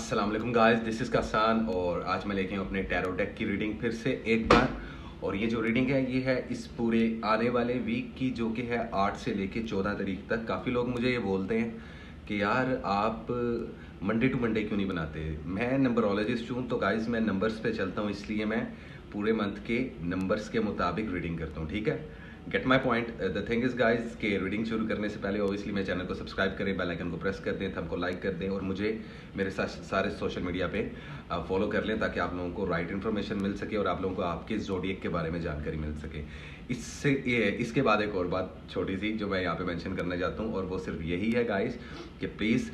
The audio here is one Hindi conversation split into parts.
अस्सलाम वालेकुम गाइस, दिस इज़ कासान और आज मैं लेके हूँ अपने टैरो डेक की रीडिंग फिर से एक बार। और ये जो रीडिंग है ये है इस पूरे आने वाले वीक की, जो कि है 8 से लेके 14 तारीख तक। काफ़ी लोग मुझे ये बोलते हैं कि यार आप मंडे टू मंडे क्यों नहीं बनाते। मैं नंबरोलॉजिस्ट हूँ तो गाइस मैं नंबर्स पे चलता हूँ, इसलिए मैं पूरे मंथ के नंबर्स के मुताबिक रीडिंग करता हूँ। ठीक है, get my point. The thing is guys के रीडिंग शुरू करने से पहले ऑब्वियसली मेरे चैनल को सब्सक्राइब करें, बेल आइकन को प्रेस कर दें, थंब को लाइक कर दें और मुझे मेरे सारे सोशल मीडिया पे फॉलो कर लें, ताकि आप लोगों को राइट इन्फॉर्मेशन मिल सके और आप लोगों को आपके ज़ोडिएक के बारे में जानकारी मिल सके। इसके बाद एक और बात छोटी सी जो मैं यहाँ पे मेंशन करना चाहता हूँ, और वो सिर्फ यही है गाइस कि प्लीज़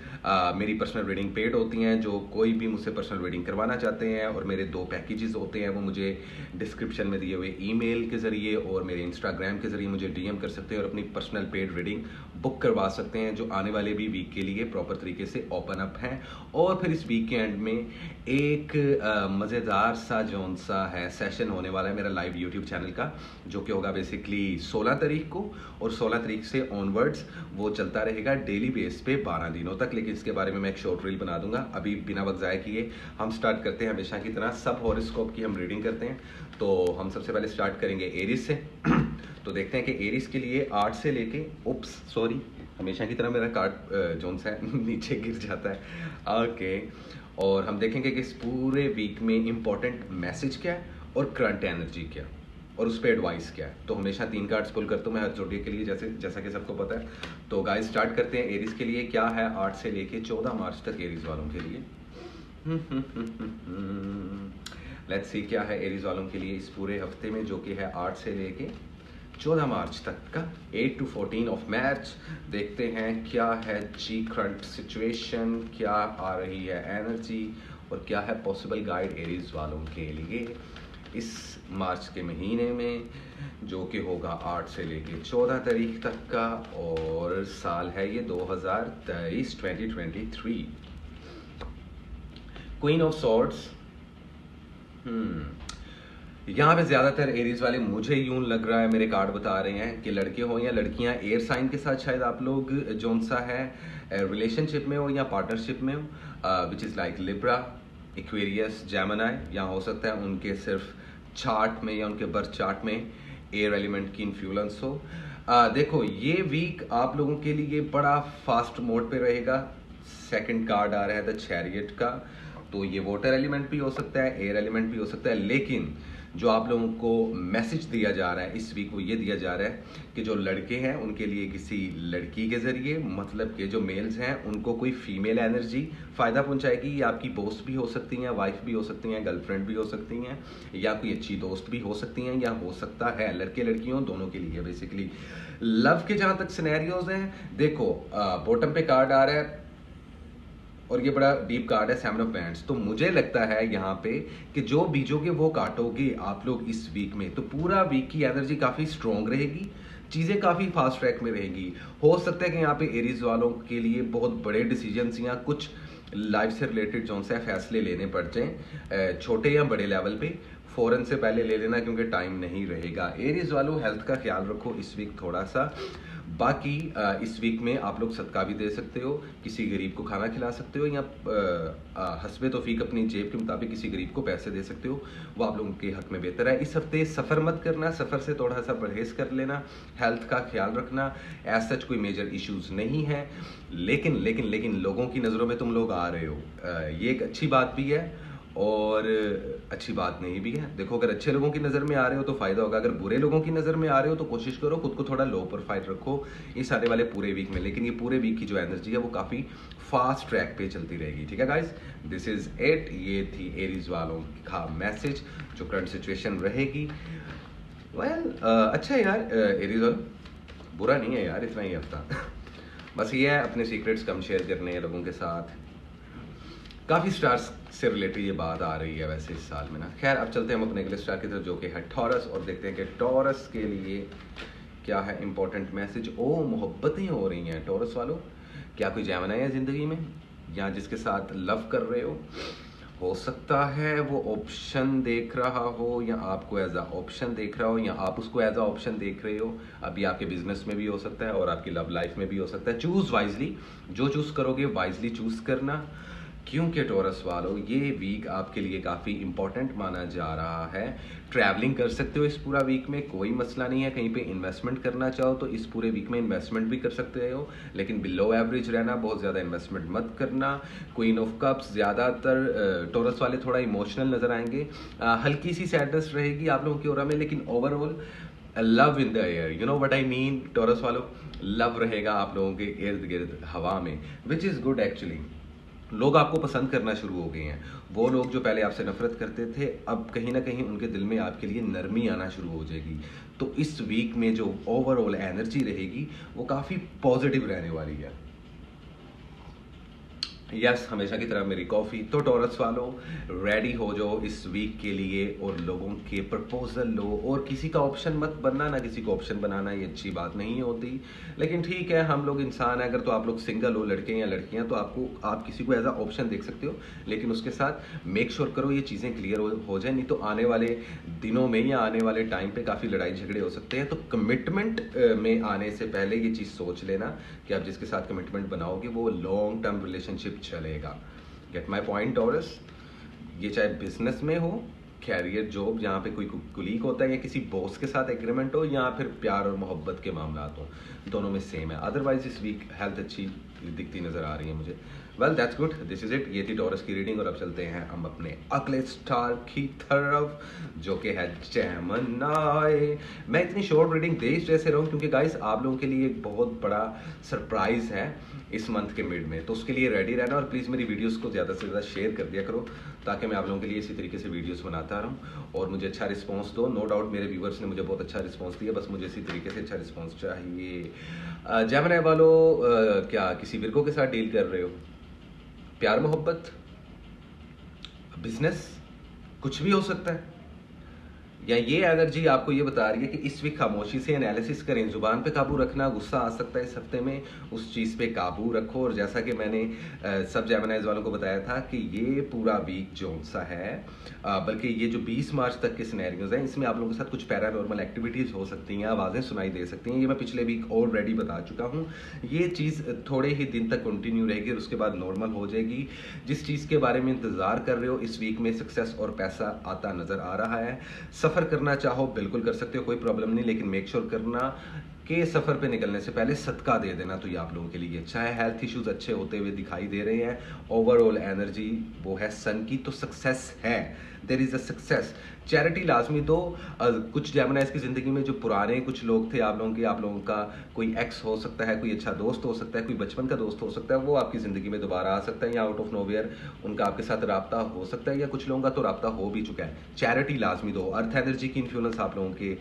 मेरी पर्सनल रीडिंग पेड होती हैं। जो कोई भी मुझसे पर्सनल रीडिंग करवाना चाहते हैं, और मेरे 2 पैकेजेस होते हैं, वो मुझे डिस्क्रिप्शन में दिए हुए ईमेल के ज़रिए और मेरे इंस्टाग्राम के ज़रिए मुझे डीएम कर सकते हैं और अपनी पर्सनल पेड रीडिंग बुक करवा सकते हैं, जो आने वाले भी वीक के लिए प्रॉपर तरीके से ओपन अप हैं। और फिर इस वीक के एंड में एक मज़ेदार सा जौन सा है सेशन होने वाला है मेरा लाइव यूट्यूब चैनल का, जो कि होगा बेसिकली 16 तारीख को, और 16 तारीख से ऑनवर्ड्स वो चलता रहेगा डेली बेस पे 12 दिनों तक। लेकिन इसके बारे में मैं एक शॉर्ट रील बना दूंगा। अभी बिना वक्त ज़ाया किए हम स्टार्ट करते हैं। हमेशा की तरह सब हॉरोस्कोप की हम रीडिंग करते हैं, तो हम सबसे पहले स्टार्ट करेंगे एरीज से। तो देखते हैं कि एरीज के लिए 8 से लेके हमेशा की तरह मेरा कार्ड जोन सा है नीचे गिर जाता है। ओके, और हम देखेंगे कि इस पूरे वीक में इंपॉर्टेंट मैसेज क्या है और करंट एनर्जी क्या है और उस पर एडवाइस क्या है। तो हमेशा 3 कार्ड्स पुल करता हूँ मैं हर जोड़िए के लिए, जैसा कि सबको पता है। तो गाइस स्टार्ट करते हैं एरीज के लिए क्या है 8 से लेके 14 मार्च तक एरीज वालों के लिए। लेट्स सी क्या है एरीज वालों के लिए इस पूरे हफ्ते में, जो कि है 8 से लेके 14 मार्च तक का, 8 to 14 ऑफ मार्च। देखते हैं क्या है जी करंट सिचुएशन, क्या आ रही है एनर्जी और क्या है पॉसिबल गाइड एरीज वालों के लिए इस मार्च के महीने में, जो कि होगा 8 से लेके 14 तारीख तक का, और साल है ये 2023। Queen of swords. यहाँ पे ज़्यादातर एरीज वाले, मुझे यूं लग रहा है, मेरे कार्ड बता रहे हैं कि लड़के हो या लड़कियां एयर साइन के साथ शायद आप लोग जोन सा है रिलेशनशिप में हो या पार्टनरशिप में हो, which is like Libra, Aquarius, Gemini, या हो सकता है उनके सिर्फ चार्ट में या उनके बर्थ चार्ट में एयर एलिमेंट की इन्फ्लुएंस हो। देखो ये वीक आप लोगों के लिए बड़ा फास्ट मोड पे रहेगा। सेकंड कार्ड आ रहा है द चैरियट का, तो ये वाटर एलिमेंट भी हो सकता है, एयर एलिमेंट भी हो सकता है। लेकिन जो आप लोगों को मैसेज दिया जा रहा है इस वीक, वो ये दिया जा रहा है कि जो लड़के हैं उनके लिए किसी लड़की के ज़रिए, मतलब कि जो मेल्स हैं उनको कोई फीमेल एनर्जी फ़ायदा पहुंचाएगी। ये आपकी दोस्त भी हो सकती हैं, वाइफ भी हो सकती हैं, गर्लफ्रेंड भी हो सकती हैं, या कोई अच्छी दोस्त भी हो सकती हैं, या हो सकता है लड़के लड़कियों दोनों के लिए। बेसिकली लव के जहाँ तक सिनेरियोज हैं, देखो बॉटम पे कार्ड आ रहा है और ये बड़ा डीप कार्ड है 7 ऑफ वैंड्स। तो मुझे लगता है यहाँ पे कि जो बीजोगे वो काटोगे आप लोग इस वीक में, तो पूरा वीक की एनर्जी काफ़ी स्ट्रॉन्ग रहेगी, चीज़ें काफ़ी फास्ट ट्रैक में रहेगी। हो सकता है कि यहाँ पे एरीज वालों के लिए बहुत बड़े डिसीजंस या कुछ लाइफ से रिलेटेड जो से फैसले लेने पड़ जाएं, छोटे या बड़े लेवल पे। फ़ौरन से पहले ले लेना क्योंकि टाइम नहीं रहेगा। एरीज वालों हेल्थ का ख्याल रखो इस वीक थोड़ा सा। बाकी इस वीक में आप लोग सदका भी दे सकते हो, किसी गरीब को खाना खिला सकते हो, या हस्बे तौफीक अपनी जेब के मुताबिक किसी गरीब को पैसे दे सकते हो, वो आप लोगों के हक में बेहतर है। इस हफ्ते सफ़र मत करना, सफ़र से थोड़ा सा परहेज़ कर लेना, हेल्थ का ख्याल रखना। एज सच कोई मेजर इश्यूज़ नहीं है, लेकिन लोगों की नज़रों में तुम लोग आ रहे हो, ये एक अच्छी बात भी है और अच्छी बात नहीं भी है। देखो अगर अच्छे लोगों की नज़र में आ रहे हो तो फ़ायदा होगा, अगर बुरे लोगों की नज़र में आ रहे हो तो कोशिश करो खुद को थोड़ा लो प्रोफाइल रखो इस आने वाले पूरे वीक में। लेकिन ये पूरे वीक की जो एनर्जी है वो काफ़ी फास्ट ट्रैक पे चलती रहेगी। ठीक है गाइस, दिस इज़ इट। ये थी एरीज वालों का मैसेज, जो करंट सिचुएशन रहेगी। अच्छा है यार, एरीज वालों बुरा नहीं है यार इतना ही हफ्ता। बस ये है अपने सीक्रेट्स कम शेयर करने हैं लोगों के साथ। काफ़ी स्टार्स से रिलेटेड ये बात आ रही है वैसे इस साल में ना। खैर अब चलते हैं हम अपने अगले स्टार की तरफ, जो कि है टॉरस, और देखते हैं कि टॉरस के लिए क्या है इंपॉर्टेंट मैसेज। ओ मोहब्बतें हो रही हैं टॉरस वालों, क्या कोई जेमिनी है ज़िंदगी में, या जिसके साथ लव कर रहे हो सकता है वो ऑप्शन देख रहा हो, या आपको एज अ ऑप्शन देख रहा हो, या आप उसको एज अ ऑप्शन देख रहे हो। अभी आपके बिजनेस में भी हो सकता है और आपकी लव लाइफ में भी हो सकता है। चूज़ वाइजली, जो चूज़ करोगे वाइजली चूज़ करना। क्योंकि टॉरस वालों ये वीक आपके लिए काफ़ी इंपॉर्टेंट माना जा रहा है। ट्रैवलिंग कर सकते हो इस पूरा वीक में, कोई मसला नहीं है। कहीं पे इन्वेस्टमेंट करना चाहो तो इस पूरे वीक में इन्वेस्टमेंट भी कर सकते हो, लेकिन बिलो एवरेज रहना, बहुत ज़्यादा इन्वेस्टमेंट मत करना। क्वीन ऑफ कप्स, ज़्यादातर टॉरस वाले थोड़ा इमोशनल नज़र आएंगे, हल्की सी सैडनेस रहेगी आप लोगों की ऑरा में, लेकिन overall love in the air, you know what I mean. Taurus वालों, लव रहेगा आप लोगों के इर्द गिर्द हवा में, विच इज़ गुड एक्चुअली। लोग आपको पसंद करना शुरू हो गए हैं। वो लोग जो पहले आपसे नफरत करते थे, अब कहीं ना कहीं उनके दिल में आपके लिए नरमी आना शुरू हो जाएगी। तो इस वीक में जो ओवरऑल एनर्जी रहेगी वो काफ़ी पॉजिटिव रहने वाली है। यस, हमेशा की तरह मेरी कॉफ़ी। तो टॉरस वालों, रेडी हो जाओ इस वीक के लिए और लोगों के प्रपोजल लो, और किसी का ऑप्शन मत बनना, ना किसी को ऑप्शन बनाना, ये अच्छी बात नहीं होती। लेकिन ठीक है, हम लोग इंसान हैं। अगर तो आप लोग सिंगल हो, लड़के या लड़कियां, तो आप किसी को एज अ ऑप्शन देख सकते हो, लेकिन उसके साथ मेक श्योर करो ये चीज़ें क्लियर हो जाए, नहीं तो आने वाले दिनों में या आने वाले टाइम पे काफ़ी लड़ाई झगड़े हो सकते हैं। तो कमिटमेंट में आने से पहले ये चीज़ सोच लेना कि आप जिसके साथ कमिटमेंट बनाओगे वो लॉन्ग टर्म रिलेशनशिप चलेगा। Get my point taurus. ये चाहे बिजनेस में हो, कैरियर, जॉब, जहाँ पे कोई कुलीग होता है, या किसी बॉस के साथ एग्रीमेंट हो, या फिर प्यार और मोहब्बत के मामला हो, दोनों में सेम है। अदरवाइज इस वीक हेल्थ अच्छी दिखती नजर आ रही है मुझे। Well that's good, this is it. ये थी टॉरस की रीडिंग, और अब चलते हैं हम अपने अगले स्टार की तरफ, जो कि है जेमिनी। मैं इतनी शॉर्ट रीडिंग दे इस वजह से रहा हूँ क्योंकि गाइस आप लोगों के लिए एक बहुत बड़ा सरप्राइज है इस मंथ के मिड में, तो उसके लिए रेडी रहना, और प्लीज़ मेरी वीडियोस को ज़्यादा से ज़्यादा शेयर कर दिया करो, ताकि मैं आप लोगों के लिए इसी तरीके से वीडियोस बनाता रहूँ और मुझे अच्छा रिस्पांस दो। नो डाउट मेरे व्यूवर्स ने मुझे बहुत अच्छा रिस्पांस दिया, बस मुझे इसी तरीके से अच्छा रिस्पांस चाहिए। जेमिनी वालों, क्या किसी विर्गो के साथ डील कर रहे हो? प्यार मोहब्बत, बिजनेस, कुछ भी हो सकता है। या ये एनर्जी आपको ये बता रही है कि इस वीक खामोशी से एनालिसिस करें, जुबान पे काबू रखना, गुस्सा आ सकता है इस हफ्ते में, उस चीज़ पे काबू रखो। और जैसा कि मैंने सब जेमिनीज वालों को बताया था कि ये पूरा वीक जो सा है, बल्कि ये जो 20 मार्च तक के सिनेरियोज हैं, इसमें आप लोगों के साथ कुछ पैरानॉर्मल एक्टिविटीज़ हो सकती हैं, आवाज़ें सुनाई दे सकती हैं। ये मैं पिछले वीक ऑलरेडी बता चुका हूँ। ये चीज़ थोड़े ही दिन तक कंटिन्यू रहेगी और उसके बाद नॉर्मल हो जाएगी। जिस चीज़ के बारे में इंतज़ार कर रहे हो, इस वीक में सक्सेस और पैसा आता नज़र आ रहा है। सफ़र करना चाहो बिल्कुल कर सकते हो, कोई प्रॉब्लम नहीं, लेकिन मेक श्योर करना कि सफ़र पे निकलने से पहले सदका दे देना, तो ये आप लोगों के लिए अच्छा है। हेल्थ इश्यूज अच्छे होते हुए दिखाई दे रहे हैं। ओवरऑल एनर्जी वो है सन की, तो सक्सेस है, there is a success. Charity लाजमी दो। कुछ जेमिनीज की ज़िंदगी में जो पुराने कुछ लोग थे आप लोगों का कोई एक्स हो सकता है, कोई अच्छा दोस्त हो सकता है, कोई बचपन का दोस्त हो सकता है, वो आपकी ज़िंदगी में दोबारा आ सकता है, या आउट ऑफ नोवेयर उनका आपके साथ रब्ता हो सकता है, या कुछ लोगों का तो रब्ता हो भी चुका है। चैरिटी लाजमी दो। अर्थ एनर्जी की इन्फ्लुएंस आप लोगों के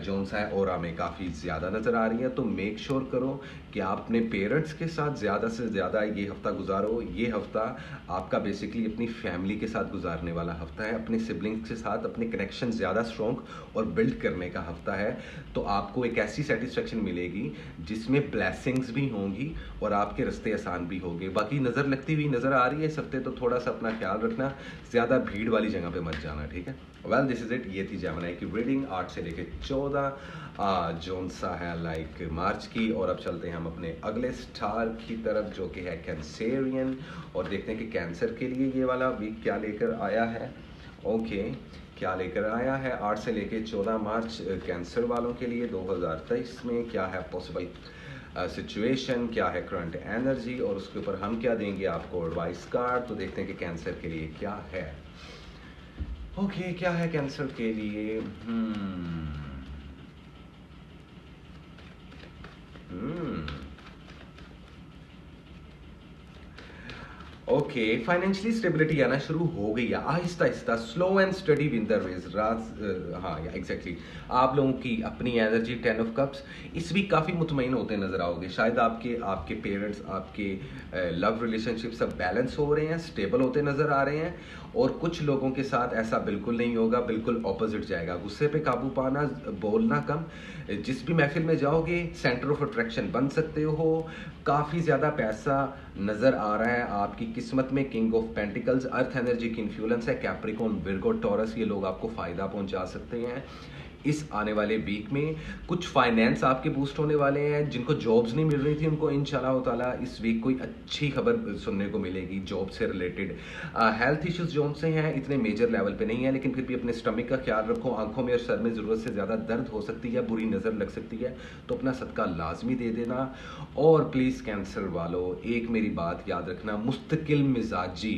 जोन सा है ऑरा में काफ़ी ज़्यादा नज़र आ रही है, तो मेक श्योर करो कि आप अपने पेरेंट्स के साथ ज़्यादा से ज़्यादा ये हफ्ता गुजारो। ये हफ्ता आपका बेसिकली अपनी फैमिली के साथ गुजारने वाला हफ्ता है, अपने सिबलिंग्स के साथ अपने कनेक्शन ज़्यादा स्ट्रॉन्ग और बिल्ड करने का हफ्ता है। तो आपको एक ऐसी सेटिस्फेक्शन मिलेगी जिसमें ब्लेसिंग्स भी होंगी और आपके रास्ते आसान भी होंगे। बाकी नज़र लगती हुई नज़र आ रही है इस हफ्ते, तो थोड़ा सा अपना ख्याल रखना, ज़्यादा भीड़ वाली जगह पे मत जाना, ठीक है। Well this is it. ये थी जेमिनी की रीडिंग 8 से लेकर 14 जोन सा है लाइक मार्च की। और अब चलते हैं हम अपने अगले स्टार की तरफ, जो कि है कैंसेरियन, और देखते हैं कि कैंसर के लिए ये वाला वीक क्या लेकर आया है। ओके, क्या लेकर आया है 8 से लेकर 14 मार्च कैंसर वालों के लिए 2023 में, क्या है पॉसिबल सिचुएशन, क्या है करंट एनर्जी, और उसके ऊपर हम क्या देंगे आपको एडवाइस कार्ड। तो देखते हैं कि कैंसर के लिए क्या है। ओके, क्या है कैंसर के लिए। ओके, फाइनेंशियली स्टेबिलिटी आना शुरू हो गई है आहिस्ता आहिस्ता, slow and steady win the race. हाँ या एग्जैक्टली, आप लोगों की अपनी एनर्जी 10 ऑफ कप्स इस वीक काफ़ी मुतमईन होते नजर आओगे। शायद आपके पेरेंट्स, आपके लव रिलेशनशिप सब बैलेंस हो रहे हैं, स्टेबल होते नजर आ रहे हैं। और कुछ लोगों के साथ ऐसा बिल्कुल नहीं होगा, बिल्कुल ऑपोजिट जाएगा। गुस्से पे काबू पाना, बोलना कम। जिस भी महफिल में जाओगे सेंटर ऑफ अट्रैक्शन बन सकते हो। काफ़ी ज़्यादा पैसा नज़र आ रहा है आपकी किस्मत में। King of pentacles, earth energy की इन्फ्लुएंस है। कैप्रिकॉन, विर्गो, टॉरस, ये लोग आपको फ़ायदा पहुंचा सकते हैं। इस आने वाले वीक में। कुछ फाइनेंस आपके बूस्ट होने वाले हैं, जिनको जॉब्स नहीं मिल रही थी उनको इंशाल्लाह ताला इस वीक कोई अच्छी खबर सुनने को मिलेगी जॉब से रिलेटेड। हेल्थ इश्यूज जो से हैं इतने मेजर लेवल पे नहीं है, लेकिन फिर भी अपने स्टमक का ख्याल रखो। आंखों में और सर में ज़रूरत से ज़्यादा दर्द हो सकती है, बुरी नज़र लग सकती है, तो अपना सदका लाजमी दे देना। और प्लीज़ कैंसर वालों एक मेरी बात याद रखना, मुस्तकिल मिजाजी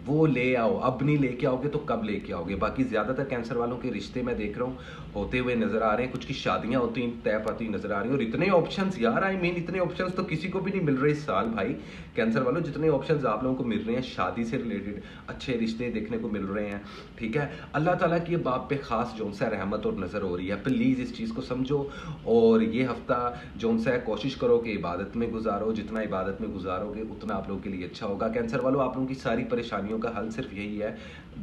वो ले आओ, अब नहीं लेके आओगे तो कब लेके आओगे। बाकी ज़्यादातर कैंसर वालों के रिश्ते मैं देख रहा हूँ होते हुए नज़र आ रहे हैं, कुछ की शादियाँ होती तय पाती नज़र आ रही हैं। और इतने ऑप्शंस यार, आई मीन इतने ऑप्शंस तो किसी को भी नहीं मिल रहे इस साल भाई। कैंसर वालों जितने ऑप्शंस आप लोगों को मिल रहे हैं शादी से रिलेटेड, अच्छे रिश्ते देखने को मिल रहे हैं, ठीक है। अल्लाह ताला की बाप पे ख़ास जौन सा रहमत और नज़र हो रही है, प्लीज़ इस चीज़ को समझो। और ये हफ्ता जौन सा है कोशिश करो कि इबादत में गुजारो, जितना इबादत में गुजारोगे उतना आप लोगों के लिए अच्छा होगा। कैंसर वालों आप लोगों की सारी परेशानियों का हल सिर्फ यही है,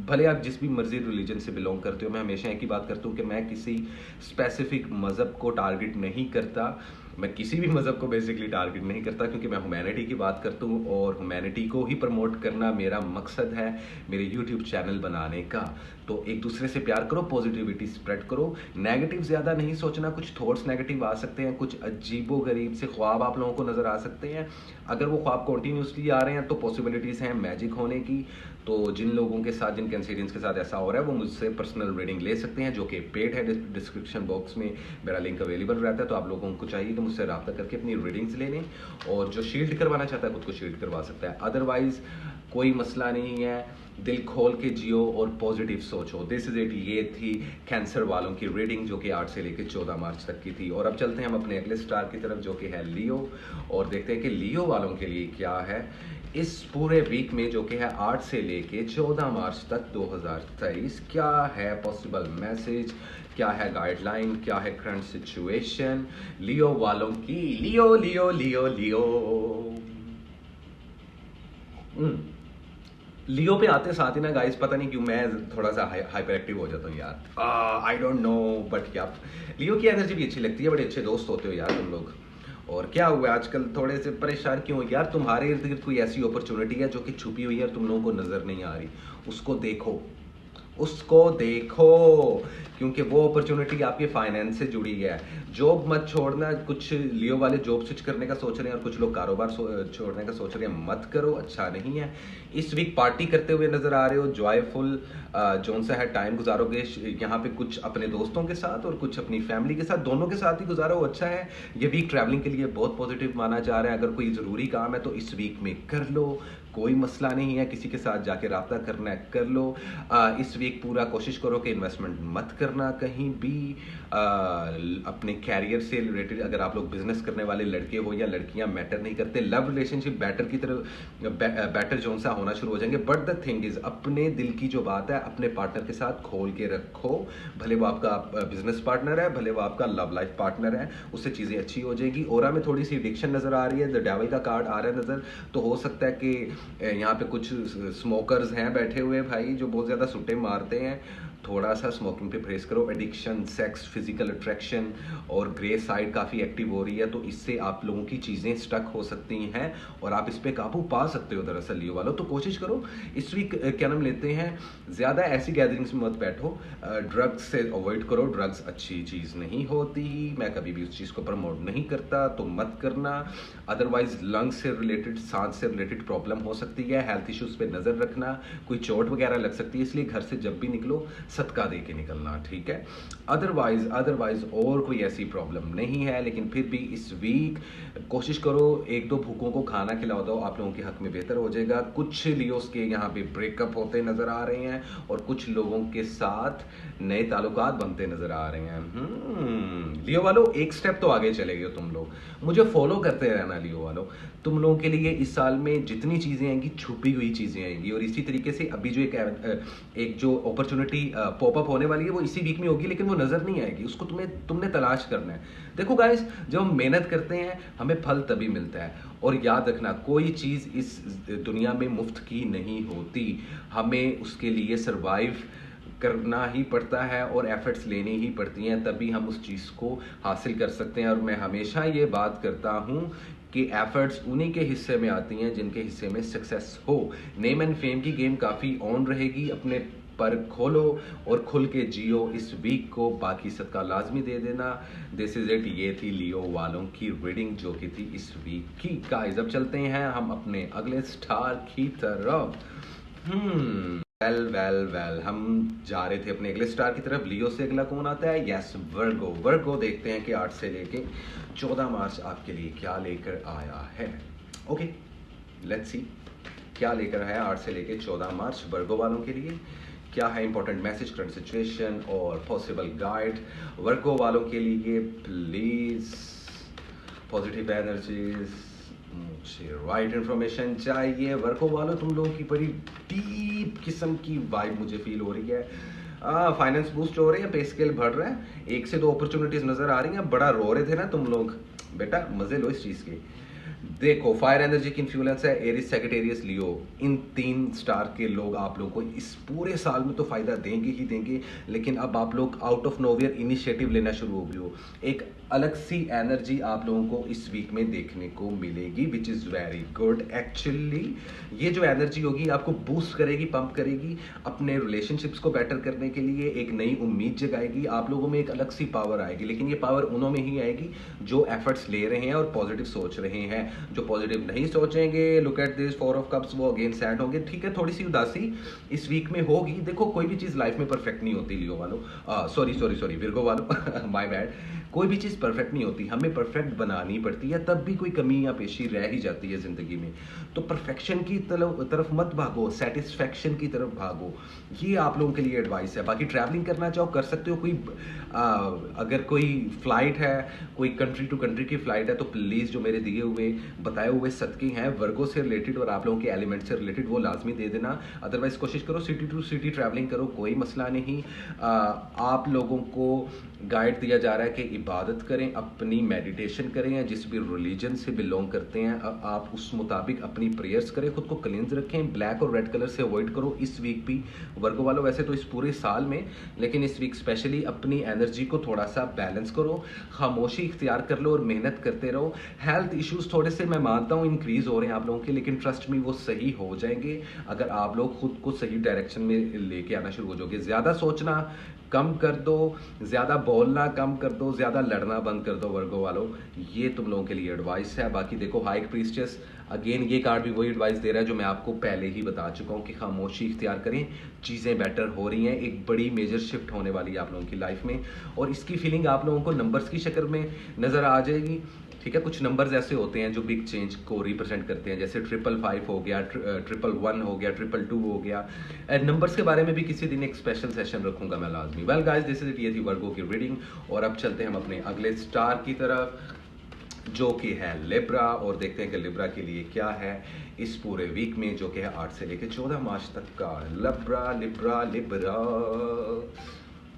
भले आप जिस भी मर्जी रिलीजन से बिलोंग करते हो। मैं हमेशा एक ही बात करता हूँ कि मैं किसी स्पेसिफिक मज़हब को टारगेट नहीं करता, मैं किसी भी मज़हब को बेसिकली टारगेट नहीं करता, क्योंकि मैं ह्यूमैनिटी की बात करता हूँ और ह्यूमैनिटी को ही प्रमोट करना मेरा मकसद है मेरे यूट्यूब चैनल बनाने का। तो एक दूसरे से प्यार करो, पॉजिटिविटी स्प्रेड करो, नेगेटिव ज़्यादा नहीं सोचना। कुछ थॉट्स नेगेटिव आ सकते हैं, कुछ अजीबो गरीब से ख्वाब आप लोगों को नज़र आ सकते हैं। अगर वो ख्वाब कॉन्टीन्यूसली आ रहे हैं तो पॉसिबिलिटीज़ हैं मैजिक होने की। तो जिन लोगों के साथ, जिन कैंसेरियंस के साथ ऐसा हो रहा है, वो मुझसे पर्सनल रीडिंग ले सकते हैं, जो कि पेड है। डिस्क्रिप्शन बॉक्स में मेरा लिंक अवेलेबल रहता है, तो आप लोगों को चाहिए तो मुझसे रब्ता करके अपनी रीडिंग्स ले लें। और जो शील्ड करवाना चाहता है खुद को शील्ड करवा सकता है, अदरवाइज कोई मसला नहीं है। दिल खोल के जियो और पॉजिटिव सोचो। This is it. ये थी कैंसर वालों की रीडिंग जो कि 8 से लेकर 14 मार्च तक की थी। और अब चलते हैं हम अपने अगले स्टार की तरफ जो कि है लियो, और देखते हैं कि लियो वालों के लिए क्या है इस पूरे वीक में जो कि है 8 से लेके 14 मार्च तक 2023। क्या है पॉसिबल मैसेज, क्या है गाइडलाइन, क्या है करंट सिचुएशन लियो वालों की। लियो लियो लियो लियो लियो पे आते साथ ही ना गाइस, पता नहीं क्यों मैं थोड़ा सा हाइपर एक्टिव हो जाता हूँ यार। आई डोंट नो, बट या लियो की एनर्जी भी अच्छी लगती है, बड़े अच्छे दोस्त होते हो यार तुम लोग। और क्या हुआ आजकल थोड़े से परेशान क्यों हो यार? तुम्हारे इर्द गिर्द कोई ऐसी अपॉर्चुनिटी है जो कि छुपी हुई है, तुम लोगों को नजर नहीं आ रही, उसको देखो, उसको देखो, क्योंकि वो अपॉर्चुनिटी आपके फाइनेंस से जुड़ी है। जॉब मत छोड़ना। कुछ लियो वाले जॉब स्विच करने का सोच रहे हैं और कुछ लोग कारोबार छोड़ने का सोच रहे हैं, मत करो, अच्छा नहीं है। इस वीक पार्टी करते हुए नजर आ रहे हो, जॉयफुल जोन सा है टाइम गुजारोगे यहाँ पे, कुछ अपने दोस्तों के साथ और कुछ अपनी फैमिली के साथ, दोनों के साथ ही गुजारो, अच्छा है। ये वीक ट्रैवलिंग के लिए बहुत पॉजिटिव माना जा रहा है। अगर कोई ज़रूरी काम है तो इस वीक में कर लो, कोई मसला नहीं है। किसी के साथ जाके राब्ता करना है कर लो। इस वीक पूरा कोशिश करो कि इन्वेस्टमेंट मत करना कहीं भी। अपने कैरियर से रिलेटेड अगर आप लोग बिजनेस करने वाले लड़के हो या लड़कियां, मैटर नहीं करते। लव रिलेशनशिप बैटर की तरह बैटर जोन सा होना शुरू हो जाएंगे। बट द थिंग इज, अपने दिल की जो बात है अपने पार्टनर के साथ खोल के रखो, भले वो आपका बिजनेस पार्टनर है, भले वो आपका लव लाइफ पार्टनर है, उससे चीज़ें अच्छी हो जाएगी। ओरा में थोड़ी सी एडिक्शन नज़र आ रही है, द डेविल का कार्ड आ रहा है नज़र, तो हो सकता है कि यहाँ पे कुछ स्मोकर्स हैं बैठे हुए भाई जो बहुत ज़्यादा सुट्टे मारते हैं, थोड़ा सा स्मोकिंग पे प्रेस करो। एडिक्शन, सेक्स, फिजिकल अट्रैक्शन और ग्रे साइड काफ़ी एक्टिव हो रही है, तो इससे आप लोगों की चीज़ें स्टक हो सकती हैं और आप इस पे काबू पा सकते हो दरअसल लियो वालों। तो कोशिश करो इस वीक क्या नाम लेते हैं, ज़्यादा ऐसी गैदरिंग्स में मत बैठो, ड्रग्स से अवॉइड करो। ड्रग्स अच्छी चीज़ नहीं होती, मैं कभी भी उस चीज़ को प्रमोट नहीं करता, तो मत करना। अदरवाइज लंग्स से रिलेटेड, सांस से रिलेटेड प्रॉब्लम हो सकती है, हेल्थ इश्यूज़ पे नज़र रखना, कोई चोट वगैरह लग सकती है, इसलिए घर से जब भी निकलो सदका दे के निकलना, ठीक है। अदरवाइज और कोई ऐसी प्रॉब्लम नहीं है। लेकिन फिर भी इस वीक कोशिश करो एक दो भूखों को खाना खिला दो, आप लोगों के हक में बेहतर हो जाएगा। कुछ लियोस के यहाँ पे ब्रेकअप होते नजर आ रहे हैं और कुछ लोगों के साथ नए ताल्लुकात बनते नजर आ रहे हैं। लियो वालों एक स्टेप तो आगे चले गए तुम लोग, मुझे फॉलो करते रहना लियो वालों। तुम लोगों के लिए इस साल में जितनी चीज़ें आएंगी छुपी हुई चीज़ें आएंगी, और इसी तरीके से अभी जो एक जो अपॉर्चुनिटी पॉपअप होने वाली है वो इसी वीक में होगी, लेकिन वो नज़र नहीं आएगी, उसको तुमने तलाश करना है। देखो गाइस, जब हम मेहनत करते हैं हमें फल तभी मिलता है। और याद रखना, कोई चीज़ इस दुनिया में मुफ्त की नहीं होती, हमें उसके लिए सर्वाइव करना ही पड़ता है और एफर्ट्स लेनी ही पड़ती हैं, तभी हम उस चीज़ को हासिल कर सकते हैं। और मैं हमेशा ये बात करता हूँ कि एफर्ट्स उन्हीं के हिस्से में आती हैं जिनके हिस्से में सक्सेस हो। नेम एंड फेम की गेम काफ़ी ऑन रहेगी, अपने पर खोलो और खुल के जियो इस वीक को, बाकी सबका लाजमी दे देना। दिस इज इट, ये थी लियो वालों की रीडिंग जो कि थी इस वीक की। गाइस अब चलते हैं हम अपने अगले स्टार की तरफ। वेल हम जा रहे थे अपने अगले स्टार की तरफ। लियो से अगला कौन आता है? यस, वर्गो। वर्गो देखते हैं कि 8 से लेके 14 मार्च आपके लिए क्या लेकर आया है। ओके, लेट्स सी क्या लेकर आया 8 से लेके 14 मार्च वर्गो वालों के लिए। क्या है इंपॉर्टेंट मैसेज, करंट सिचुएशन और पॉसिबल गाइड वर्गो वालों के लिए। प्लीज पॉजिटिव एनर्जीज, मुझे राइट इन्फॉर्मेशन चाहिए। वर्गो वालों तुम लोगों की बड़ी डीप किस्म की वाइब मुझे फील हो रही है। फाइनेंस बूस्ट हो रही है, पे स्केल बढ़ रहा है, 1 से 2 अपॉर्चुनिटीज नजर आ रही हैं। बड़ा रो रहे थे ना तुम लोग, बेटा मजे लो इस चीज के। देखो फायर एनर्जी की इन्फ्लुएंस है, एरिस, सैजिटेरियस, लियो, इन 3 स्टार के लोग आप लोगों को इस पूरे साल में तो फायदा देंगे ही देंगे, लेकिन अब आप लोग आउट ऑफ नोवेयर इनिशिएटिव लेना शुरू हो गए हो। एक अलग सी एनर्जी आप लोगों को इस वीक में देखने को मिलेगी, which is very good. Actually ये जो एनर्जी होगी आपको बूस्ट करेगी, पंप करेगी, अपने रिलेशनशिप्स को बेटर करने के लिए एक नई उम्मीद जगाएगी। आप लोगों में एक अलग सी पावर आएगी, लेकिन ये पावर उन्हों में ही आएगी जो एफर्ट्स ले रहे हैं और पॉजिटिव सोच रहे हैं। जो पॉजिटिव नहीं सोचेंगे, look at this 4 of cups, वो अगेन सैड होंगे। ठीक है, थोड़ी सी उदासी इस वीक में होगी। देखो कोई भी चीज लाइफ में परफेक्ट नहीं होती लियो वालों, सॉरी विर्गो वालों माय बैड। कोई भी चीज परफेक्ट नहीं होती, हमें परफेक्ट बनानी पड़ती है, तब भी कोई कमी या पेशी रह ही जाती है जिंदगी में। तो परफेक्शन की तरफ मत भागो, सेटिस्फेक्शन की तरफ भागो। ये आप लोगों के लिए एडवाइस है। बाकी ट्रैवलिंग करना चाहो कर सकते हो। अगर कोई फ्लाइट है, कोई कंट्री टू कंट्री की फ्लाइट है, तो प्लीज जो मेरे दिए हुए बताए हुए सदके हैं वर्गो से रिलेटेड और आप लोगों के एलिमेंट से रिलेटेड, वो लाजमी दे देना। अदरवाइज कोशिश करो सिटी टू सिटी ट्रैवलिंग करो, कोई मसला नहीं। आप लोगों को गाइड दिया जा रहा है कि इबादत करें, अपनी मेडिटेशन करें, या जिस भी रिलीजन से बिलोंग करते हैं आप उस मुताबिक अपनी प्रेयर्स करें, खुद को क्लींस रखें, ब्लैक और रेड कलर से अवॉइड करो इस वीक भी वर्गो वालों। वैसे तो इस पूरे साल में, लेकिन इस वीक स्पेशली अपनी एनर्जी को थोड़ा सा बैलेंस करो, खामोशी इख्तियार कर लो और मेहनत करते रहो। हेल्थ इश्यूज थोड़े से मैं मानता हूँ इंक्रीज हो रहे हैं आप लोगों के, लेकिन ट्रस्ट मी वो सही हो जाएंगे अगर आप लोग खुद को सही डायरेक्शन में लेके आना शुरू हो जाओगे। ज्यादा सोचना कम कर दो, ज्यादा बोलना कम कर दो, ज्यादा लड़ना बंद कर दो वर्गो वालों। ये तुम लोगों के लिए एडवाइस है। बाकी देखो हाई प्रीस्टेस, अगेन ये कार्ड भी वही एडवाइस दे रहा है जो मैं आपको पहले ही बता चुका हूँ कि खामोशी इख्तियार करें, चीज़ें बेटर हो रही हैं, एक बड़ी मेजर शिफ्ट होने वाली है आप लोगों की लाइफ में, और इसकी फीलिंग आप लोगों को नंबर्स की शक्ल में नजर आ जाएगी। ठीक है, कुछ नंबर्स ऐसे होते हैं जो बिग चेंज को रिप्रेजेंट करते हैं, जैसे 555 हो गया, 111 हो गया, 222 हो गया। नंबर्स के बारे में भी किसी दिन एक स्पेशल सेशन रखूंगा मैं लाजमी। Well guys, this is it, ये थी वर्गो की रीडिंग। और अब चलते हैं हम अपने अगले स्टार की तरफ जो कि है लिब्रा, और देखते हैं कि लिब्रा के लिए क्या है इस पूरे वीक में, जो कि है 8 से लेकर 14 मार्च तक का। लिब्रा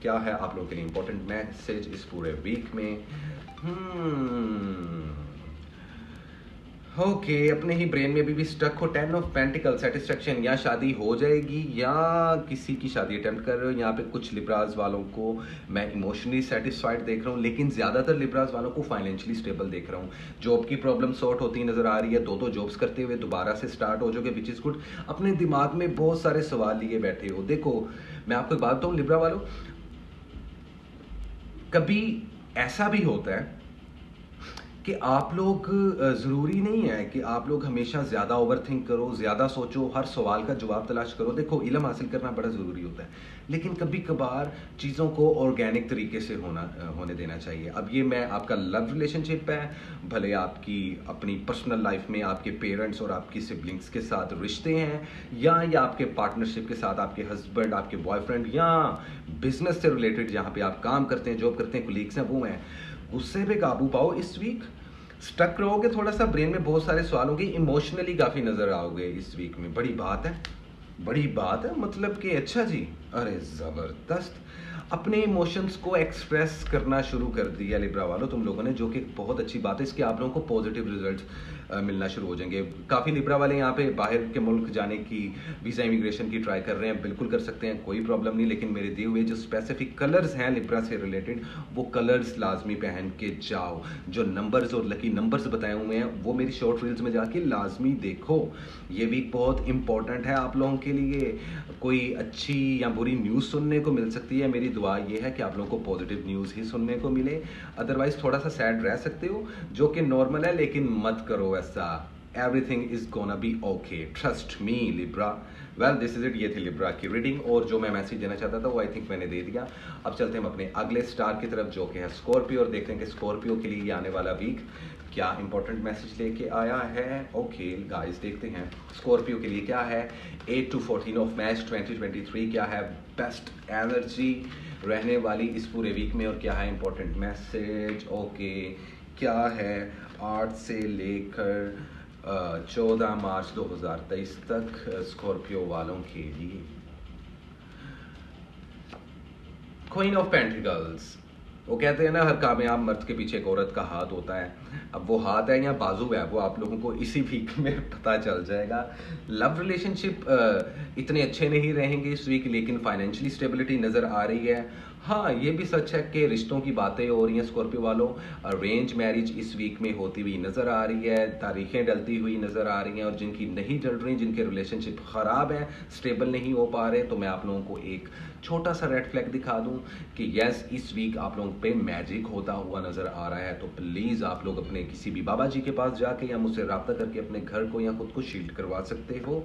क्या है आप लोगों के लिए इंपॉर्टेंट मैसेज इस पूरे वीक में। ओके, अपने ही ब्रेन में भी स्टक हो। 10 ऑफ पेंटिकल, सेटिस्फेक्शन, या शादी हो जाएगी या किसी की शादी अटेम्प्ट कर रहे हो। यहाँ पे कुछ लिब्राज वालों को मैं इमोशनली सेटिस्फाइड देख रहा हूँ, लेकिन ज़्यादातर लिब्राज वालों को फाइनेंशियली स्टेबल देख रहा हूँ। जॉब की प्रॉब्लम सॉर्ट होती नजर आ रही है, 2 जॉब्स करते हुए दोबारा से स्टार्ट हो जाओगे, विच इज़ गुड। अपने दिमाग में बहुत सारे सवाल लिए बैठे हो। देखो मैं आपको एक बात बताऊँ लिब्रा वालों, कभी ऐसा भी होता है कि आप लोग, ज़रूरी नहीं है कि आप लोग हमेशा ज़्यादा ओवर थिंक करो, ज़्यादा सोचो, हर सवाल का जवाब तलाश करो। देखो इल्म हासिल करना बड़ा ज़रूरी होता है, लेकिन कभी कभार चीज़ों को ऑर्गेनिक तरीके से होने देना चाहिए। अब ये मैं आपका लव रिलेशनशिप है, भले आपकी अपनी पर्सनल लाइफ में आपके पेरेंट्स और आपकी सिबलिंग्स के साथ रिश्ते हैं, या आपके पार्टनरशिप के साथ आपके हस्बैंड, आपके बॉयफ्रेंड, या बिजनेस से रिलेटेड जहाँ पे आप काम करते हैं, जॉब करते हैं, कोलीग्स हैं, वो हैं। गुस्से पे काबू पाओ इस वीक। स्टक रहोगे थोड़ा सा, ब्रेन में बहुत सारे सवाल होंगे, इमोशनली काफी नजर आओगे इस वीक में। बड़ी बात है, बड़ी बात है, मतलब कि अच्छा जी, अरे जबरदस्त। अपने इमोशंस को एक्सप्रेस करना शुरू कर दिया लिब्रा वालों तुम लोगों ने, जो कि बहुत अच्छी बात है। इसके आप लोगों को पॉजिटिव रिजल्ट्स मिलना शुरू हो जाएंगे। काफ़ी लिब्रा वाले यहाँ पे बाहर के मुल्क जाने की वीज़ा इमिग्रेशन की ट्राई कर रहे हैं, बिल्कुल कर सकते हैं, कोई प्रॉब्लम नहीं। लेकिन मेरे दिए हुए जो स्पेसिफिक कलर्स हैं लिब्रा से रिलेटेड, वो कलर्स लाजमी पहन के जाओ। जो नंबर्स और लकी नंबर्स बताए हुए हैं वो मेरी शॉर्ट रील्स में जाके लाजमी देखो। ये वीक बहुत इंपॉर्टेंट है आप लोगों के लिए। कोई अच्छी या बुरी न्यूज़ सुनने को मिल सकती है, मेरी दुआ ये है कि आप लोगों को पॉजिटिव न्यूज़ ही सुनने को मिले। अदरवाइज थोड़ा सा सैड रह सकते हो, जो कि नॉर्मल है, लेकिन मत करो ऐसा। Everything is gonna be okay, trust me Libra. Well this is it, ये थी लिब्रा की रीडिंग, और जो मैं मैसेज देना चाहता था वो आई थिंक मैंने दे दिया। अब चलते हैं हम अपने अगले स्टार की तरफ, जो कि है स्कॉर्पियो, और देखते हैं कि स्कॉर्पियो के लिए आने वाला वीक क्या इंपॉर्टेंट मैसेज लेके आया है। ओके गाइस, देखते हैं स्कॉर्पियो के लिए क्या है। 8 to 14 ऑफ मैच 2023 क्या है बेस्ट एनर्जी रहने वाली इस पूरे वीक में, और क्या है इंपॉर्टेंट मैसेज। ओके, क्या है 8 से लेकर 14 मार्च 2023 तक स्कॉर्पियो वालों के लिए। क्वीन ऑफ पेंटिकल्स, वो कहते हैं ना हर कामयाब मर्द के पीछे एक औरत का हाथ होता है। अब वो हाथ है या बाजू है वो आप लोगों को इसी वीक में पता चल जाएगा। लव रिलेशनशिप इतने अच्छे नहीं रहेंगे इस वीक, लेकिन फाइनेंशियली स्टेबिलिटी नज़र आ रही है। हाँ, ये भी सच है कि रिश्तों की बातें हो रही हैं स्कॉर्पियो वालों। अरेंज मैरिज इस वीक में होती हुई नज़र आ रही है, तारीखें डलती हुई नज़र आ रही हैं, और जिनकी नहीं डल रही, जिनके रिलेशनशिप ख़राब हैं, स्टेबल नहीं हो पा रहे, तो मैं आप लोगों को एक छोटा सा रेड फ्लैग दिखा दूं कि यस, इस वीक आप लोगों पे मैजिक होता हुआ नज़र आ रहा है। तो प्लीज़ आप लोग अपने किसी भी बाबा जी के पास जाके या मुझसे रब्ता करके अपने घर को या खुद को शील्ड करवा सकते हो।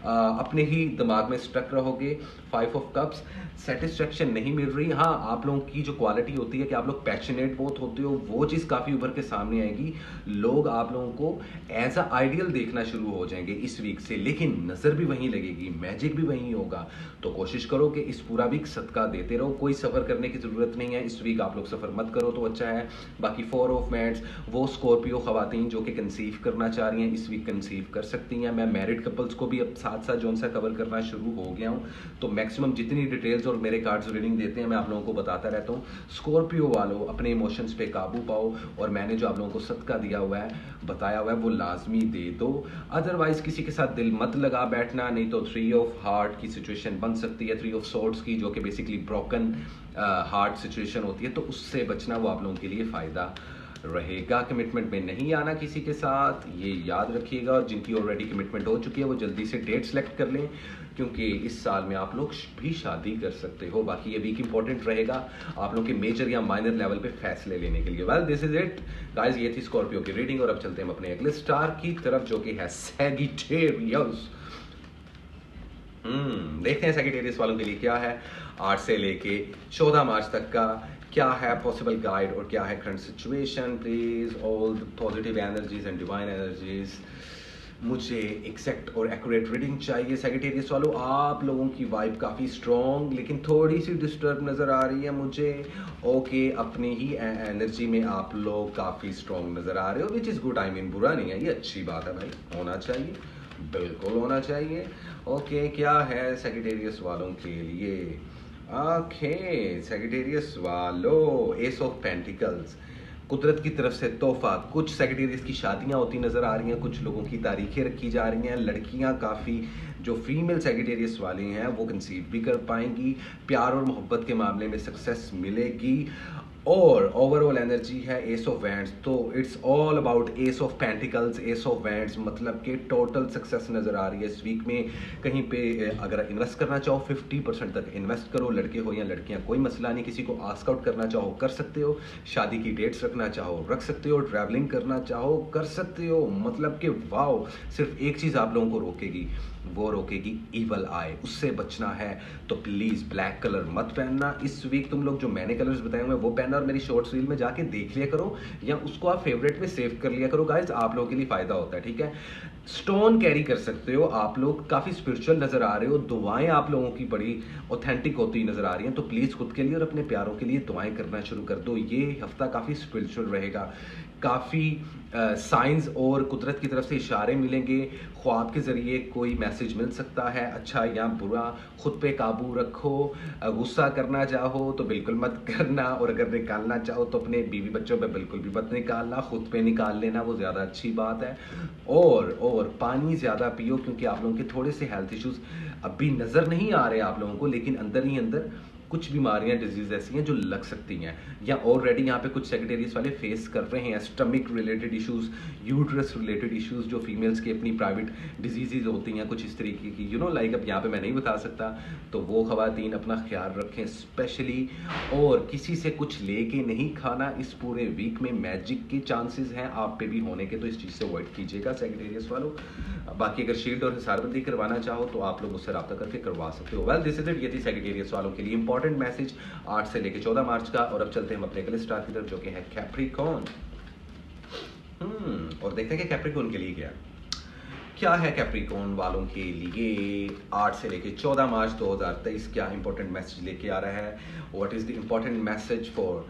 अपने ही दिमाग में स्टक रहोगे। 5 ऑफ कप्स, सेटिस्फेक्शन नहीं मिल रही। हाँ, आप लोगों की जो क्वालिटी होती है कि आप लोग पैशनेट बहुत होते हो, वो चीज़ काफ़ी उभर के सामने आएगी। लोग आप लोगों को एज अ आइडियल देखना शुरू हो जाएंगे इस वीक से, लेकिन नज़र भी वहीं लगेगी, मैजिक भी वहीं होगा। तो कोशिश करो कि इस पूरा वीक सदका देते रहो, कोई सफ़र करने की ज़रूरत नहीं है। इस वीक आप लोग सफ़र मत करो तो अच्छा है। बाकी 4 ऑफ मैट्स, वो स्कॉर्पियो ख़वातीन जो कि कंसीव करना चाह रही हैं इस वीक कंसीव कर सकती हैं। मैं मैरिड कपल्स को भी अब साथ साथ जो सा कवर करना शुरू हो गया हूँ, तो मैक्सिमम जितनी डिटेल्स और मेरे कार्ड्स रीडिंग देते हैं मैं आप लोगों को बताता रहता हूँ। स्कॉर्पियो वालों, अपने इमोशंस पे काबू पाओ, और मैंने जो आप लोगों को सदका दिया हुआ है, बताया हुआ है, वो लाजमी दे दो। अदरवाइज किसी के साथ दिल मत लगा बैठना, नहीं तो 3 ऑफ हार्ट की सिचुएशन बन सकती है, 3 ऑफ सोर्ड्स की, जो कि बेसिकली ब्रोकन हार्ट सिचुएशन होती है, तो उससे बचना वो आप लोगों के लिए फ़ायदा रहेगा। कमिटमेंट में नहीं आना किसी के साथ, ये याद रखिएगा। और जिनकी ऑलरेडी कमिटमेंट हो चुकी है वो जल्दी से डेट सेलेक्ट कर लें, क्योंकि इस साल में आप लोग भी शादी कर सकते हो। बाकी ये वीक इंपॉर्टेंट रहेगा आप लोग के मेजर या माइनर लेवल पे फैसले लेने के लिए। Well this is it guys, ये थी स्कॉर्पियो की रीडिंग, और अब चलते हैं अपने अगले स्टार की तरफ, जो कि है सैजिटेरियस। देखते हैं सैजिटेरियस वालों के लिए क्या है 8 से लेके 14 मार्च तक का, क्या है पॉसिबल गाइड और क्या है current situation. Please all the positive energies and divine energies, मुझे एक्जैक्ट और एक्यूरेट रीडिंग चाहिए। सैजिटेरियस वालों, आप लोगों की वाइब काफ़ी स्ट्रॉन्ग लेकिन थोड़ी सी डिस्टर्ब नज़र आ रही है मुझे। ओके, अपनी ही एनर्जी में आप लोग काफ़ी स्ट्रॉन्ग नज़र आ रहे हो, which is good. I mean बुरा नहीं है, ये अच्छी बात है भाई, होना चाहिए, बिल्कुल होना चाहिए। ओके, क्या है सैजिटेरियस वालों के लिए। ओके सैजिटेरियस वालों, एस ऑफ पेंटिकल्स, कुदरत की तरफ से तोहफा। कुछ सैजिटेरियस की शादियां होती नज़र आ रही हैं, कुछ लोगों की तारीखें रखी जा रही हैं। लड़कियां काफ़ी जो फीमेल सैजिटेरियस वाली हैं वो कंसीव भी कर पाएंगी। प्यार और मोहब्बत के मामले में सक्सेस मिलेगी। और ओवरऑल एनर्जी है एस ऑफ वैंड्स, तो it's all about S of pentacles, S of wands, मतलब कि टोटल सक्सेस नज़र आ रही है इस वीक में। कहीं पे अगर इन्वेस्ट करना चाहो 50% तक इन्वेस्ट करो, लड़के हो या लड़कियां, कोई मसला नहीं। किसी को आस्क आउट करना चाहो कर सकते हो, शादी की डेट्स रखना चाहो रख सकते हो, ट्रैवलिंग करना चाहो कर सकते हो। मतलब कि वाओ, सिर्फ एक चीज़ आप लोगों को रोकेगी, वो रोकेगी ईवल आई, उससे बचना है। तो प्लीज़ ब्लैक कलर मत पहनना इस वीक। तुम लोग जो मैंने कलर्स बताए हुए वो पहनना, और मेरी शॉर्ट्स रील में जाके देख लिया करो, या उसको आप फेवरेट में सेव कर लिया करो गाइज, आप लोगों के लिए फ़ायदा होता है, ठीक है। स्टोन कैरी कर सकते हो, आप लोग काफ़ी स्पिरिचुअल नज़र आ रहे हो, दुआएं आप लोगों की बड़ी ऑथेंटिक होती नज़र आ रही हैं। तो प्लीज़ खुद के लिए और अपने प्यारों के लिए दुआएं करना शुरू कर दो। ये हफ्ता काफ़ी स्पिरिचुअल रहेगा। काफ़ी साइंस और कुदरत की तरफ से इशारे मिलेंगे, ख्वाब के ज़रिए कोई मैसेज मिल सकता है, अच्छा या बुरा। खुद पे काबू रखो, गुस्सा करना चाहो तो बिल्कुल मत करना, और अगर निकालना चाहो तो अपने बीवी बच्चों पे बिल्कुल भी मत निकालना, खुद पे निकाल लेना, वो ज़्यादा अच्छी बात है। और पानी ज़्यादा पियो, क्योंकि आप लोगों के थोड़े से हेल्थ इश्यूज़ अभी नज़र नहीं आ रहे आप लोगों को, लेकिन अंदर ही अंदर कुछ बीमारियां, डिजीज ऐसी हैं जो लग सकती हैं, या ऑलरेडी यहाँ पे कुछ सेक्रेटेरियस वाले फेस कर रहे हैं। Stomach related issues, uterus related issues, जो फीमेल्स की अपनी प्राइवेट डिजीजेज होती हैं कुछ इस तरीके की, लाइक अब यहाँ पे मैं नहीं बता सकता, तो वो खवातीन अपना ख्याल रखें स्पेशली। और किसी से कुछ लेके नहीं खाना, इस पूरे वीक में मैजिक के चांसेस हैं आप पे भी होने के, तो इस चीज़ से अवॉइड कीजिएगा सेक्रेटेरियस वालों। बाकी अगर शील्ड और हिसारबंदी करवाना चाहो तो आप लोग मुझसे रब्ता करके करवा सकते हो। वेल दिस इज इट, ये थी सेक्रेटेरियस वालों के लिए इंपॉर्टेंट मैसेज 8 से लेकर 14 मार्च का। और अब चलते हैं हम अपने अगले स्टार की तरफ, जो कि है कैप्रिकॉर्न। और देखते हैं कि कैप्रिकॉर्न के लिए क्या है कैप्रिकॉर्न वालों के लिए 8 से लेकर 14 मार्च 2023 क्या इंपॉर्टेंट मैसेज लेके आ रहा है। What is the important message for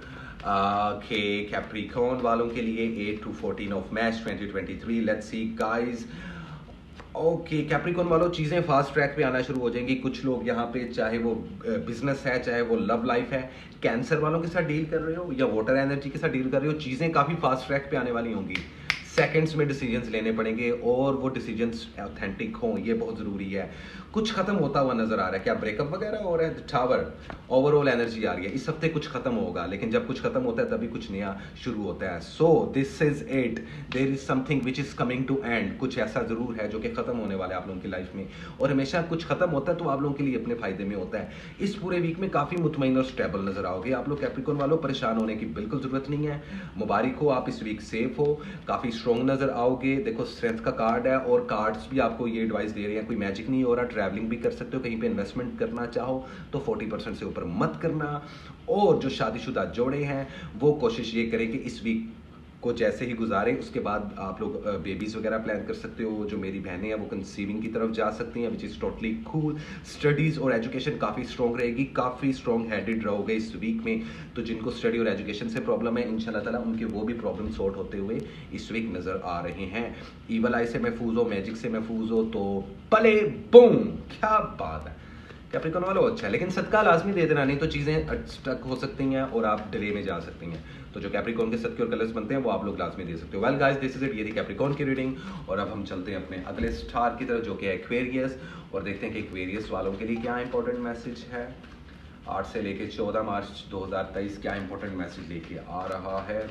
के कैप्रिकॉर्न वालों के लिए 8 to 14 of March 2023। Let's see guys. Okay Capricorn वालों, चीज़ें फास्ट ट्रैक पे आना शुरू हो जाएंगी। कुछ लोग यहाँ पे, चाहे वो बिजनेस है, चाहे वो लव लाइफ है, कैंसर वालों के साथ डील कर रहे हो या वाटर एनर्जी के साथ डील कर रहे हो, चीज़ें काफ़ी फास्ट ट्रैक पे आने वाली होंगी। सेकंड्स में डिसीजंस लेने पड़ेंगे, और वो डिसीजंस ऑथेंटिक हों, ये बहुत ज़रूरी है। कुछ खत्म होता हुआ नजर आ रहा है, क्या ब्रेकअप वगैरह हो रहा है, टावर ओवरऑल एनर्जी आ रही है। इस हफ्ते कुछ खत्म होगा, लेकिन जब कुछ खत्म होता है तभी कुछ नया शुरू होता है। So this is it, there is something which is coming to end. कुछ ऐसा जरूर है जो कि खत्म होने वाला है आप लोगों की लाइफ में, और हमेशा कुछ खत्म होता है तो आप लोगों के लिए अपने फायदे में होता है। इस पूरे वीक में काफी मुतमईन और स्टेबल नजर आओगे आप लोग कैप्रिकॉर्न वालों। परेशान होने की बिल्कुल जरूरत नहीं है, मुबारक हो, आप इस वीक सेफ हो, काफी स्ट्रॉन्ग नजर आओगे। देखो स्ट्रेंथ का कार्ड है, और कार्ड्स भी आपको ये एडवाइस दे रहे हैं, कोई मैजिक नहीं हो रहा, ट्रैवलिंग भी कर सकते हो, कहीं पे इन्वेस्टमेंट करना चाहो तो 40% से ऊपर मत करना। और जो शादीशुदा जोड़े हैं वो कोशिश ये करें कि इस वीक को जैसे ही गुजारें, उसके बाद आप लोग बेबीज वगैरह प्लान कर सकते हो। जो मेरी बहनें हैं वो कंसीविंग की तरफ जा सकती हैं, which is totally cool. Studies और एजुकेशन काफ़ी स्ट्रॉन्ग रहेगी, काफ़ी स्ट्रॉन्ग हेडेड रहोगे इस वीक में। तो जिनको स्टडी और एजुकेशन से प्रॉब्लम है, इंशाल्लाह ताला उनके वो भी प्रॉब्लम सॉर्ट होते हुए इस वीक नज़र आ रहे हैं। ईवल आई से महफूज हो, मैजिक से महफूज हो, तो पले बूम, क्या बात है कैप्रिकॉर्न वालों। अच्छा है, लेकिन सदका लाजमी दे देना, नहीं तो चीज़ें स्टक हो सकती हैं और आप डिले में जा सकती हैं। तो जो कैप्रिकॉर्न के सदके और कलर्स बनते हैं वो आप लोग लाजमी दे सकते हो। Well guys this is it, ये थी कैप्रिकॉर्न की रीडिंग। और अब हम चलते हैं अपने अगले स्टार की तरफ, जो कि है एक्वेरियस, और देखते हैं कि एक्वेरियस वालों के लिए क्या इंपॉर्टेंट मैसेज है 8 से लेके 14 मार्च 2023, क्या इंपॉर्टेंट मैसेज लेके आ रहा है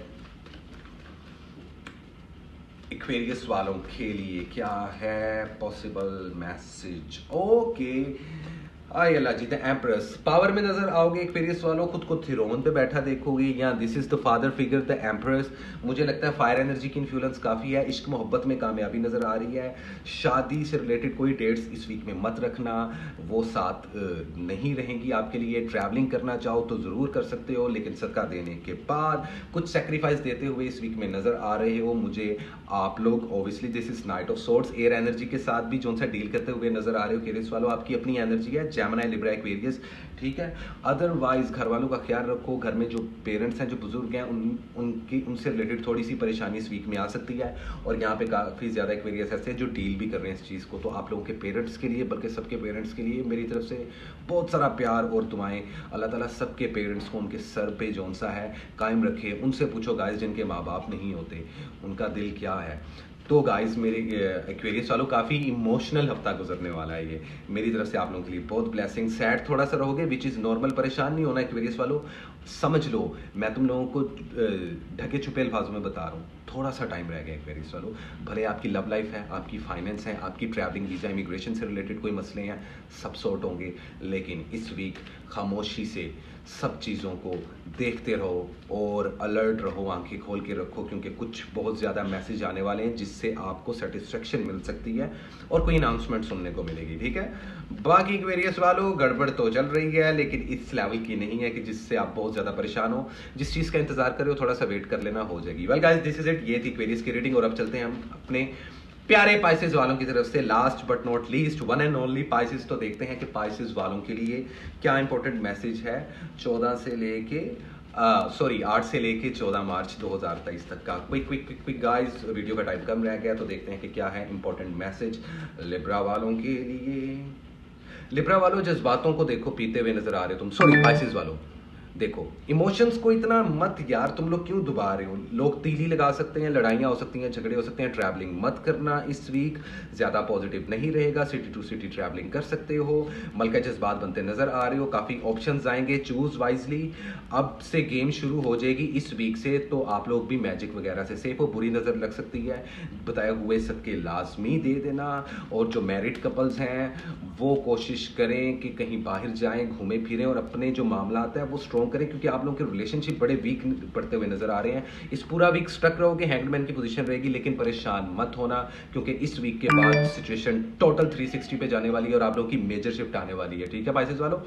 एक्वेरियस वालों के लिए, क्या है पॉसिबल मैसेज। ओके आई अल्लाह जी, द एम्प्रेस पावर में नजर आओगे एक्वेरियस वालों, खुद को थिरोन पे बैठा देखोगे, या this is the father figure the empress. मुझे लगता है फायर एनर्जी की इन्फ्लुएंस काफ़ी है, इश्क मोहब्बत में कामयाबी नजर आ रही है। शादी से रिलेटेड कोई डेट्स इस वीक में मत रखना, वो साथ नहीं रहेंगी आपके लिए। ट्रैवलिंग करना चाहो तो ज़रूर कर सकते हो, लेकिन सदका देने के बाद कुछ सेक्रीफाइस देते हुए इस वीक में नजर आ रहे हो मुझे आप लोग। Obviously this is night of swords, air energy के साथ भी जो सा डील करते हुए नजर आ रहे हो एक्वेरियस वालों। आपकी अपनी एनर्जी है, जेमिनी, लिब्रा, एक्वेरियस, ठीक है। अदरवाइज घर वालों का ख्याल रखो, घर में जो पेरेंट्स हैं, जो बुजुर्ग हैं, उनसे रिलेटेड थोड़ी सी परेशानी इस वीक में आ सकती है। और यहाँ पे काफ़ी ज़्यादा एक्वेरियस ऐसे जो डील भी कर रहे हैं इस चीज़ को। तो आप लोगों के पेरेंट्स के लिए, बल्कि सबके पेरेंट्स के लिए मेरी तरफ से बहुत सारा प्यार और दुआएं। अल्लाह ताला सबके पेरेंट्स को उनके सर पे जौन सा है कायम रखे। उनसे पूछो गाइस जिनके माँ बाप नहीं होते, उनका दिल क्या है। तो गाइस मेरे एक्वेरियस वालों काफ़ी इमोशनल हफ्ता गुजरने वाला है ये मेरी तरफ से आप लोगों के लिए। बहुत ब्लेसिंग, सैड थोड़ा सा रहोगे, विच इज़ नॉर्मल। परेशान नहीं होना एक्वेरियस वालों, समझ लो मैं तुम लोगों को ढके छुपे अल्फाजों में बता रहा हूँ, थोड़ा सा टाइम रह गया एक्वेरियस वालों। भले आपकी लव लाइफ है, आपकी फाइनेंस है, आपकी ट्रैवलिंग, वीज़ा, इमिग्रेशन से रिलेटेड कोई मसले हैं, सब सॉर्ट होंगे। लेकिन इस वीक खामोशी से सब चीज़ों को देखते रहो और अलर्ट रहो, आंखें खोल के रखो, क्योंकि कुछ बहुत ज़्यादा मैसेज आने वाले हैं जिससे आपको सेटिस्फेक्शन मिल सकती है और कोई अनाउंसमेंट सुनने को मिलेगी, ठीक है। बाकी एक्वेरियस वालों गड़बड़ तो चल रही है, लेकिन इस लेवल की नहीं है कि जिससे आप बहुत ज़्यादा परेशान हो। जिस चीज़ का इंतजार कर रहे हो थोड़ा सा वेट कर लेना, हो जाएगी। Well guys this is it, ये थी एक्वेरियस की रीडिंग। और अब चलते हैं हम अपने प्यारे पाइसेस वालों की तरफ से, last but not least, one and only Pisces. तो देखते हैं कि पाइसेस वालों के लिए क्या इंपॉर्टेंट मैसेज है 14 से लेके सॉरी 8 से लेके 14 मार्च 2023 तक का quick quick quick quick guys. Video का टाइम कम रह गया तो देखते हैं कि क्या है इंपॉर्टेंट मैसेज लिब्रा वालों के लिए। लिब्रा वालों, जज्बातों को देखो पीते हुए नजर आ रहे हो तुम। सॉरी पाइसेस वालों, देखो इमोशंस को इतना मत यार, तुम लोग क्यों दबा रहे हो। लोग तीली लगा सकते हैं, लड़ाइयाँ हो सकती हैं, झगड़े हो सकते हैं। ट्रैवलिंग मत करना इस वीक, ज़्यादा पॉजिटिव नहीं रहेगा। सिटी टू सिटी ट्रैवलिंग कर सकते हो। मल के जज्बात बनते नज़र आ रहे हो, काफ़ी ऑप्शंस आएंगे, चूज वाइजली। अब से गेम शुरू हो जाएगी इस वीक से, तो आप लोग भी मैजिक वगैरह से सेफ हो। बुरी नज़र लग सकती है, बताए हुए सबके लाजमी दे देना। और जो मैरिड कपल्स हैं वो कोशिश करें कि कहीं बाहर जाएं, घूमें फिरें और अपने जो मामला है वो स्ट्रॉन्ग करें, क्योंकि आप लोगों के रिलेशनशिप बड़े वीक पड़ते हुए नजर आ रहे हैं। इस पूरा वीक स्टक रहोगे, हैंगमैन की पोजीशन रहेगी, लेकिन परेशान मत होना, क्योंकि इस वीक के बाद सिचुएशन टोटल 360 पे जाने वाली है और आप लोगों की मेजर शिफ्ट आने वाली है। ठीक है पाइसेस वालों।